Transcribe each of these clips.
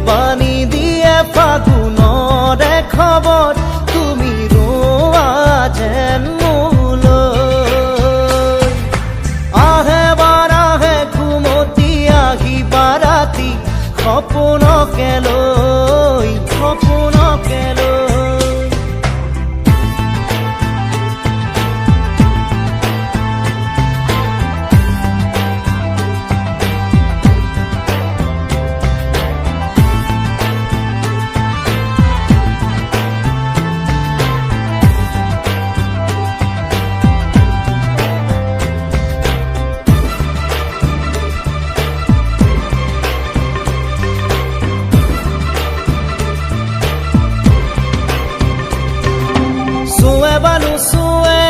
বাণী দিয়ে ফাগুনৰে খবৰ তুমি ৰোৱা যেন মোলৈ আহে বাৰাহে ঘুমতি আহিবা ৰাতি সপোনকে লৈ সপোনকে লৈ নুচুৱে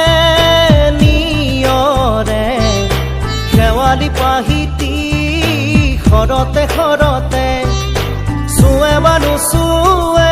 নিয়ৰে শেৱালি পাহিতি খৰতে খৰতে চুৱে বা নুচুৱে